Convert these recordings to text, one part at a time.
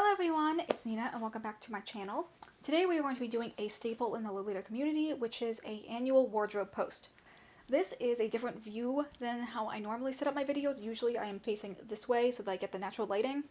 Hello everyone, it's Nina and welcome back to my channel. Today we are going to be doing a staple in the Lolita community, which is an annual wardrobe post. This is a different view than how I normally set up my videos. Usually I am facing this way so that I get the natural lighting.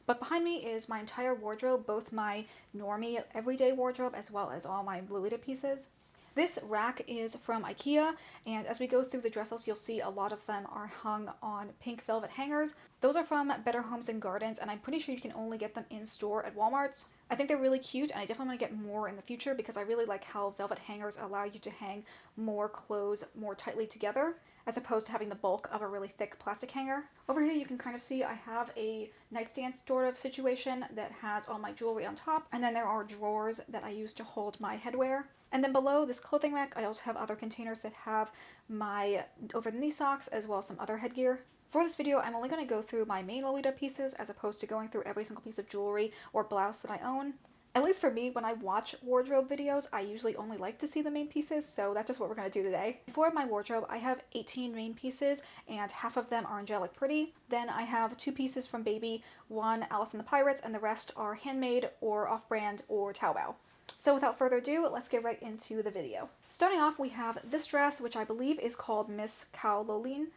But behind me is my entire wardrobe, both my normie everyday wardrobe as well as all my Lolita pieces. This rack is from IKEA, and as we go through the dresses, you'll see a lot of them are hung on pink velvet hangers. Those are from Better Homes and Gardens, and I'm pretty sure you can only get them in store at Walmart's. I think they're really cute, and I definitely want to get more in the future because I really like how velvet hangers allow you to hang more clothes more tightly together, as opposed to having the bulk of a really thick plastic hanger. Over here you can kind of see I have a nightstand sort of situation that has all my jewelry on top, and then there are drawers that I use to hold my headwear. And then below this clothing rack, I also have other containers that have my over-the-knee socks as well as some other headgear. For this video, I'm only going to go through my main Lolita pieces as opposed to going through every single piece of jewelry or blouse that I own. At least for me, when I watch wardrobe videos, I usually only like to see the main pieces, so that's just what we're going to do today. For my wardrobe, I have 18 main pieces, and half of them are Angelic Pretty. Then I have 2 pieces from Baby, one Alice and the Pirates, and the rest are handmade or off-brand or Taobao. So without further ado, let's get right into the video. Starting off, we have this dress, which I believe is called Miss Kowloon.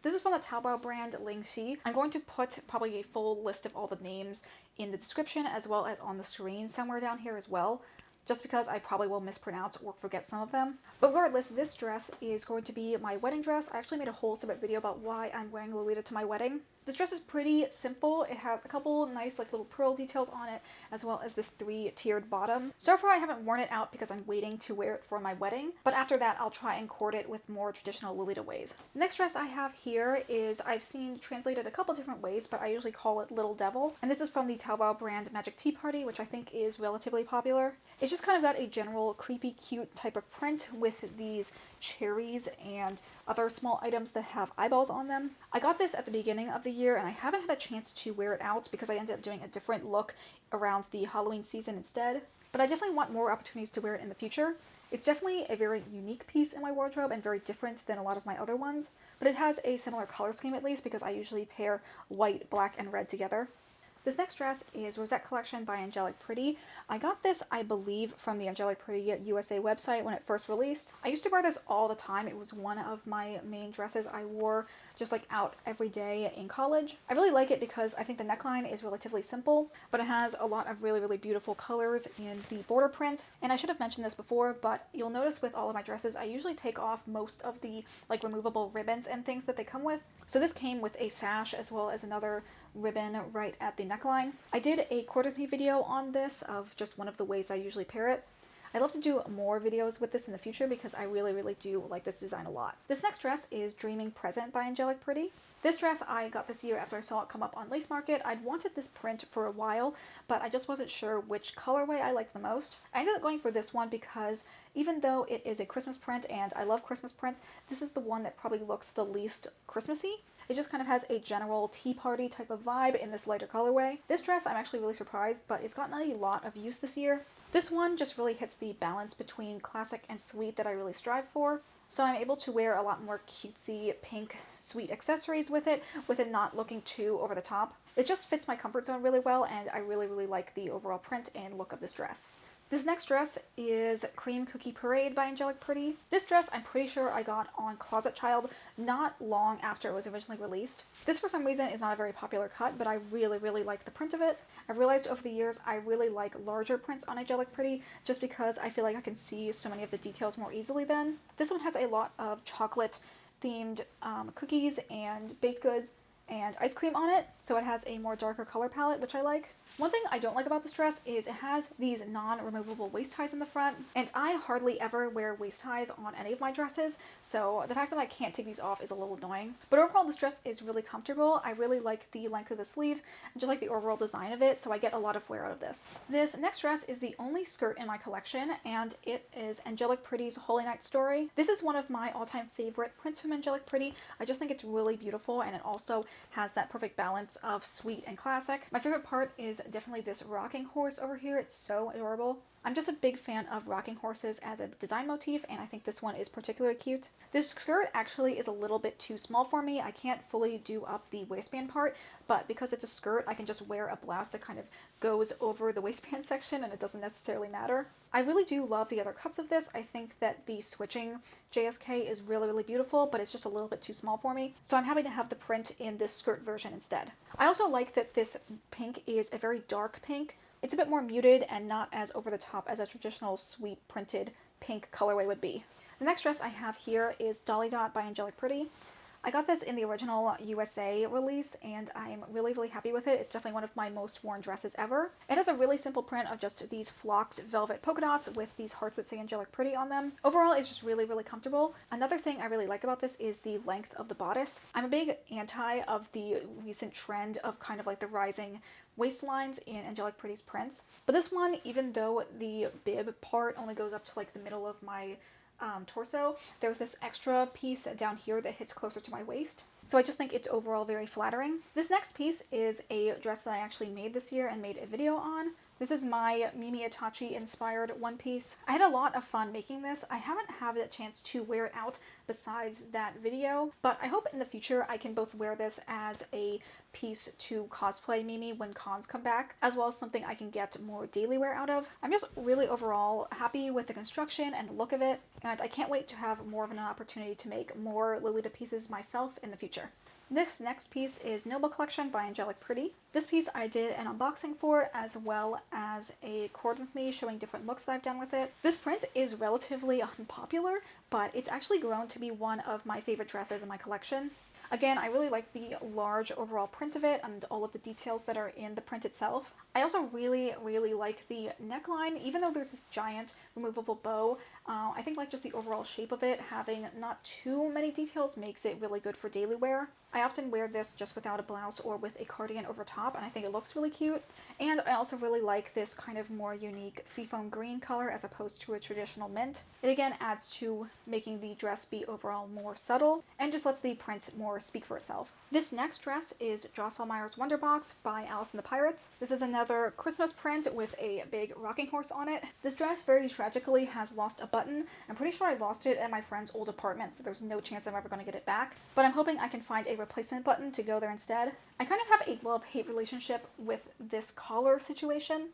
This is from the Taobao brand Lingxi. I'm going to put probably a full list of all the names in the description as well as on the screen somewhere down here as well, just because I probably will mispronounce or forget some of them. But regardless, this dress is going to be my wedding dress. I actually made a whole separate video about why I'm wearing Lolita to my wedding. This dress is pretty simple. It has a couple nice like little pearl details on it, as well as this 3-tiered bottom. So far I haven't worn it out because I'm waiting to wear it for my wedding, but after that I'll try and court it with more traditional Lolita ways. The next dress I have here is, I've seen translated a couple different ways, but I usually call it Little Devil. And this is from the Taobao brand Magic Tea Party, which I think is relatively popular. It's just kind of got a general creepy cute type of print with these cherries and other small items that have eyeballs on them. I got this at the beginning of the year and I haven't had a chance to wear it out because I ended up doing a different look around the Halloween season instead. But I definitely want more opportunities to wear it in the future. It's definitely a very unique piece in my wardrobe and very different than a lot of my other ones, but it has a similar color scheme at least because I usually pair white, black, and red together. This next dress is Rosette Collection by Angelic Pretty. I got this, I believe, from the Angelic Pretty USA website when it first released. I used to wear this all the time. It was one of my main dresses I wore just like out every day in college. I really like it because I think the neckline is relatively simple, but it has a lot of really beautiful colors in the border print. And I should have mentioned this before, but you'll notice with all of my dresses, I usually take off most of the like removable ribbons and things that they come with. So this came with a sash as well as another ribbon right at the neckline. I did a quarter-me video on this of just one of the ways I usually pair it. I'd love to do more videos with this in the future because I really do like this design a lot. This next dress is Dreaming Present by Angelic Pretty. This dress I got this year after I saw it come up on Lace Market. I'd wanted this print for a while, but I just wasn't sure which colorway I liked the most. I ended up going for this one because even though it is a Christmas print and I love Christmas prints, this is the one that probably looks the least Christmassy. It just kind of has a general tea party type of vibe in this lighter colorway. This dress I'm actually really surprised, but it's gotten a lot of use this year. This one just really hits the balance between classic and sweet that I really strive for. So I'm able to wear a lot more cutesy pink sweet accessories with it not looking too over the top. It just fits my comfort zone really well, and I really like the overall print and look of this dress. This next dress is Cream Cookie Parade by Angelic Pretty. This dress I'm pretty sure I got on Closet Child not long after it was originally released. This for some reason is not a very popular cut, but I really like the print of it. I've realized over the years I really like larger prints on Angelic Pretty just because I feel like I can see so many of the details more easily then. This one has a lot of chocolate themed cookies and baked goods and ice cream on it, so it has a more darker color palette, which I like. One thing I don't like about this dress is it has these non-removable waist ties in the front, and I hardly ever wear waist ties on any of my dresses, so the fact that I can't take these off is a little annoying. But overall, this dress is really comfortable. I really like the length of the sleeve and just like the overall design of it, so I get a lot of wear out of this. This next dress is the only skirt in my collection, and it is Angelic Pretty's Holy Night Story. This is one of my all-time favorite prints from Angelic Pretty. I just think it's really beautiful, and it also has that perfect balance of sweet and classic. My favorite part is definitely this rocking horse over here. It's so adorable. I'm just a big fan of rocking horses as a design motif, and I think this one is particularly cute. This skirt actually is a little bit too small for me. I can't fully do up the waistband part, but because it's a skirt, I can just wear a blouse that kind of goes over the waistband section and it doesn't necessarily matter. I really do love the other cuts of this. I think that the switching JSK is really, really beautiful, but it's just a little bit too small for me. So I'm happy to have the print in this skirt version instead. I also like that this pink is a very dark pink. It's a bit more muted and not as over the top as a traditional sweet printed pink colorway would be. The next dress I have here is Dolly Dot by Angelic Pretty. I got this in the original USA release and I'm really, really happy with it. It's definitely one of my most worn dresses ever. It has a really simple print of just these flocked velvet polka dots with these hearts that say Angelic Pretty on them. Overall, it's just really, really comfortable. Another thing I really like about this is the length of the bodice. I'm a big anti of the recent trend of kind of like the rising waistlines in Angelic Pretty's prints. But this one, even though the bib part only goes up to like the middle of my torso, there's this extra piece down here that hits closer to my waist. So I just think it's overall very flattering. This next piece is a dress that I actually made this year and made a video on. This is my Mimi Itachi inspired one piece. I had a lot of fun making this. I haven't had a chance to wear it out besides that video, but I hope in the future I can both wear this as a piece to cosplay Mimi when cons come back, as well as something I can get more daily wear out of. I'm just really overall happy with the construction and the look of it, and I can't wait to have more of an opportunity to make more Lolita pieces myself in the future. This next piece is Noble Collection by Angelic Pretty. This piece I did an unboxing for, as well as a cord with me showing different looks that I've done with it. This print is relatively unpopular, but it's actually grown to be one of my favorite dresses in my collection. Again, I really like the large overall print of it and all of the details that are in the print itself. I also really, really like the neckline, even though there's this giant removable bow. I think like just the overall shape of it, having not too many details, makes it really good for daily wear. I often wear this just without a blouse or with a cardigan over top, and I think it looks really cute. And I also really like this kind of more unique seafoam green color as opposed to a traditional mint. It again adds to making the dress be overall more subtle and just lets the print more speak for itself. This next dress is Drosselmeyer's Wonderbox by Alice and the Pirates. This is another Christmas print with a big rocking horse on it. This dress very tragically has lost a button. I'm pretty sure I lost it at my friend's old apartment, so there's no chance I'm ever going to get it back. But I'm hoping I can find a replacement button to go there instead. I kind of have a love-hate relationship with this collar situation.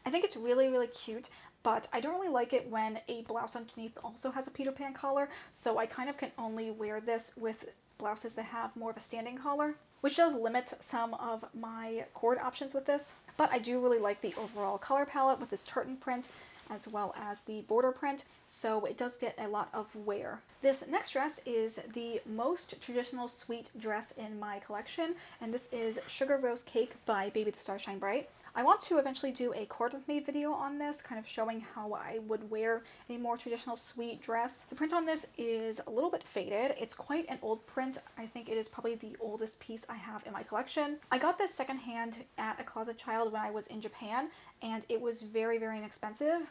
I think it's really, really cute, but I don't really like it when a blouse underneath also has a Peter Pan collar, so I kind of can only wear this with blouses that have more of a standing collar, which does limit some of my cord options with this. But I do really like the overall color palette with this tartan print as well as the border print, so it does get a lot of wear. This next dress is the most traditional sweet dress in my collection, and this is Sugar Rose Cake by Baby the Stars Shine Bright. I want to eventually do a cord with me video on this, kind of showing how I would wear a more traditional sweet dress. The print on this is a little bit faded. It's quite an old print. I think it is probably the oldest piece I have in my collection. I got this secondhand at a Closet Child when I was in Japan, and it was very, very inexpensive.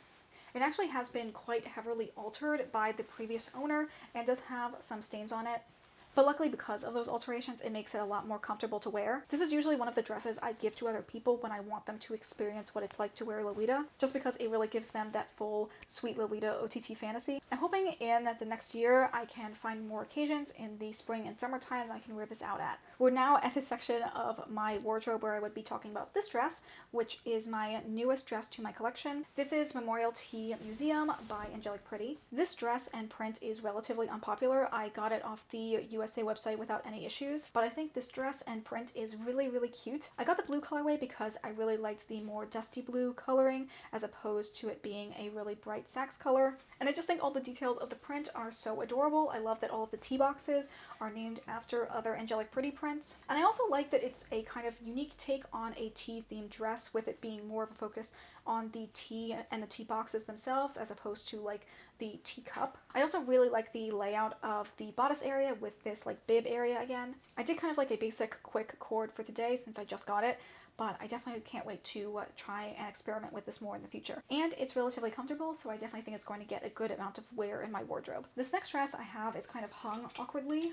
It actually has been quite heavily altered by the previous owner and does have some stains on it. But luckily, because of those alterations, it makes it a lot more comfortable to wear. This is usually one of the dresses I give to other people when I want them to experience what it's like to wear Lolita, just because it really gives them that full sweet Lolita OTT fantasy. I'm hoping in the next year I can find more occasions in the spring and summertime that I can wear this out at. We're now at the section of my wardrobe where I would be talking about this dress, which is my newest dress to my collection. This is Memorial Tea Museum by Angelic Pretty. This dress and print is relatively unpopular. I got it off the USA website without any issues, but I think this dress and print is really, really cute. I got the blue colorway because I really liked the more dusty blue coloring as opposed to it being a really bright sax color. And I just think all the details of the print are so adorable. I love that all of the tea boxes are named after other Angelic Pretty prints. And I also like that it's a kind of unique take on a tea themed dress, with it being more of a focus on the tea and the tea boxes themselves as opposed to like the teacup. I also really like the layout of the bodice area with this like bib area again. I did kind of like a basic quick cord for today since I just got it, but I definitely can't wait to try and experiment with this more in the future. And it's relatively comfortable, so I definitely think it's going to get a good amount of wear in my wardrobe. This next dress I have is kind of hung awkwardly.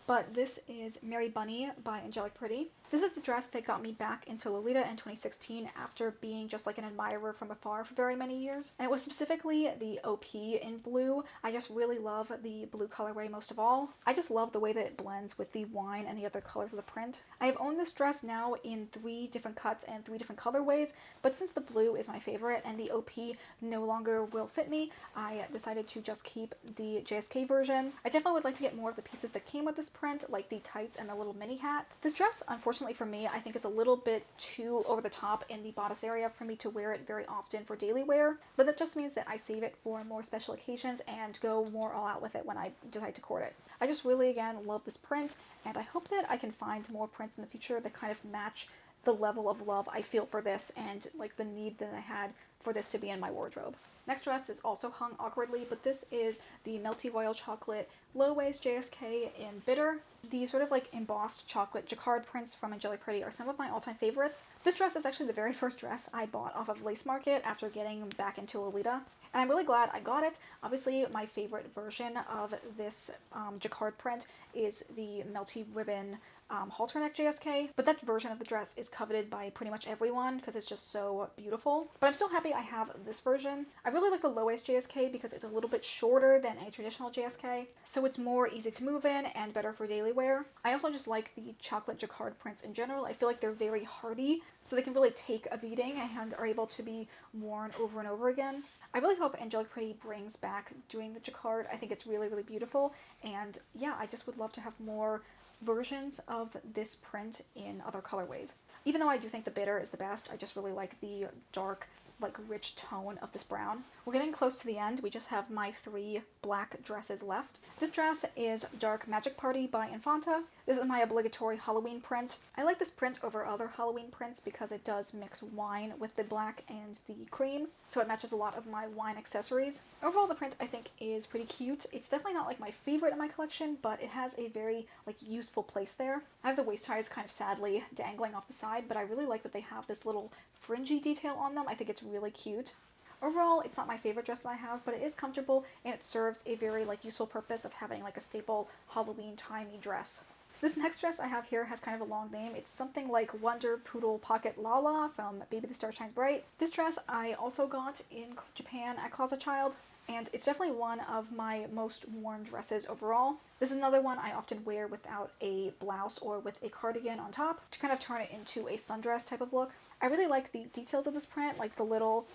but this is Mary Bunny by Angelic Pretty. This is the dress that got me back into Lolita in 2016 after being just like an admirer from afar for very many years. And it was specifically the OP in blue. I just really love the blue colorway most of all. I just love the way that it blends with the wine and the other colors of the print. I have owned this dress now in 3 different cuts and 3 different colorways, but since the blue is my favorite and the OP no longer will fit me, I decided to just keep the JSK version. I definitely would like to get more of the pieces that came with this print, like the tights and the little mini hat. This dress, unfortunately for me, I think is a little bit too over the top in the bodice area for me to wear it very often for daily wear, but that just means that I save it for more special occasions and go more all out with it when I decide to court it. I just really, again, love this print, and I hope that I can find more prints in the future that kind of match the level of love I feel for this and like the need that I had for this to be in my wardrobe. Next dress is also hung awkwardly, but this is the Melty Royal Chocolate Low Waist JSK in Bitter. The sort of like embossed chocolate jacquard prints from Angelic Pretty are some of my all-time favorites. This dress is actually the very first dress I bought off of Lace Market after getting back into Lolita, and I'm really glad I got it. Obviously, my favorite version of this jacquard print is the Melty Ribbon halter neck JSK, but that version of the dress is coveted by pretty much everyone because it's just so beautiful. But I'm still happy I have this version. I really like the low waist JSK because it's a little bit shorter than a traditional JSK, so it's more easy to move in and better for daily wear. I also just like the chocolate jacquard prints in general. I feel like they're very hardy, so they can really take a beating and are able to be worn over and over again. I really hope Angelic Pretty brings back doing the jacquard. I think it's really, really beautiful, and yeah, I just would love to have more versions of this print in other colorways. Even though I do think the Bitter is the best, I just really like the dark, like rich tone of this brown. We're getting close to the end. We just have my 3 black dresses left. This dress is Dark Magic Party by Infanta. This is my obligatory Halloween print. I like this print over other Halloween prints because it does mix wine with the black and the cream, so it matches a lot of my wine accessories. Overall, the print I think is pretty cute. It's definitely not like my favorite in my collection, but it has a very like useful place there. I have the waist ties kind of sadly dangling off the side, but I really like that they have this little fringy detail on them. I think it's really cute. Overall, it's not my favorite dress that I have, but it is comfortable and it serves a very like useful purpose of having like a staple Halloween timey dress. This next dress I have here has kind of a long name. It's something like Wonder Poodle Pocket Lala from Baby the Star Shines Bright. This dress I also got in Japan at Closet Child, and it's definitely one of my most worn dresses overall. This is another one I often wear without a blouse or with a cardigan on top to kind of turn it into a sundress type of look. I really like the details of this print, like the little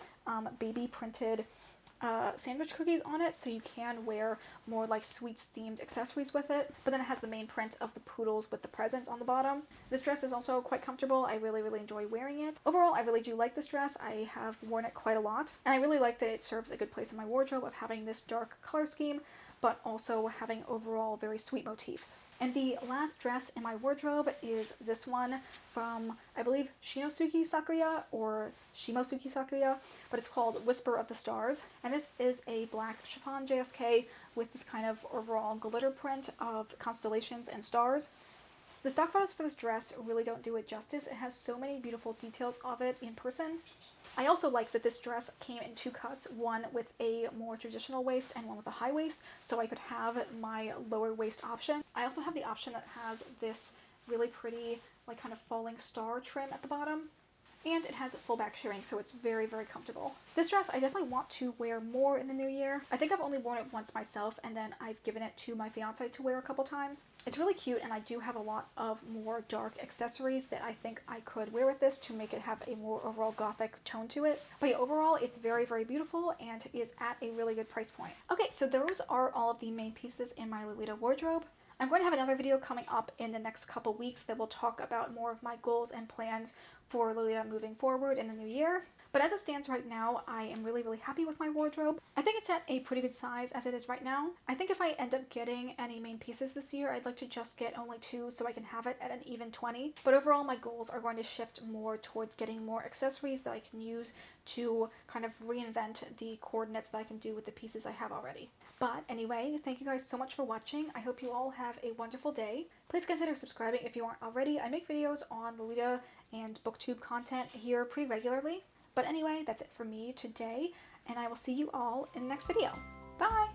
baby printed sandwich cookies on it, so you can wear more like sweets themed accessories with it, but then it has the main print of the poodles with the presents on the bottom. This dress is also quite comfortable. I really enjoy wearing it. Overall, I really do like this dress. I have worn it quite a lot, and I really like that it serves a good place in my wardrobe of having this dark color scheme, but also having overall very sweet motifs. And the last dress in my wardrobe is this one from, I believe, Shinosuke Sakuya or Shimosuke Sakuya, but it's called Whisper of the Stars. And this is a black chiffon JSK with this kind of overall glitter print of constellations and stars. The stock photos for this dress really don't do it justice. It has so many beautiful details of it in person. I also like that this dress came in 2 cuts, one with a more traditional waist and one with a high waist, so I could have my lower waist option. I also have the option that has this really pretty, like kind of falling star trim at the bottom, and it has full back shirring, so it's very comfortable. This dress I definitely want to wear more in the new year. I think I've only worn it once myself, and then I've given it to my fiance to wear a couple times. It's really cute, and I do have a lot of more dark accessories that I think I could wear with this to make it have a more overall gothic tone to it. But yeah, overall it's very beautiful and is at a really good price point. Okay, so those are all of the main pieces in my Lolita wardrobe. I'm going to have another video coming up in the next couple weeks that will talk about more of my goals and plans for Lolita moving forward in the new year. But as it stands right now, I am really happy with my wardrobe. I think it's at a pretty good size as it is right now. I think if I end up getting any main pieces this year, I'd like to just get only 2 so I can have it at an even 20. But overall, my goals are going to shift more towards getting more accessories that I can use to kind of reinvent the coordinates that I can do with the pieces I have already. But anyway, thank you guys so much for watching. I hope you all have a wonderful day. Please consider subscribing if you aren't already. I make videos on Lolita and BookTube content here pretty regularly. But anyway, that's it for me today, and I will see you all in the next video. Bye!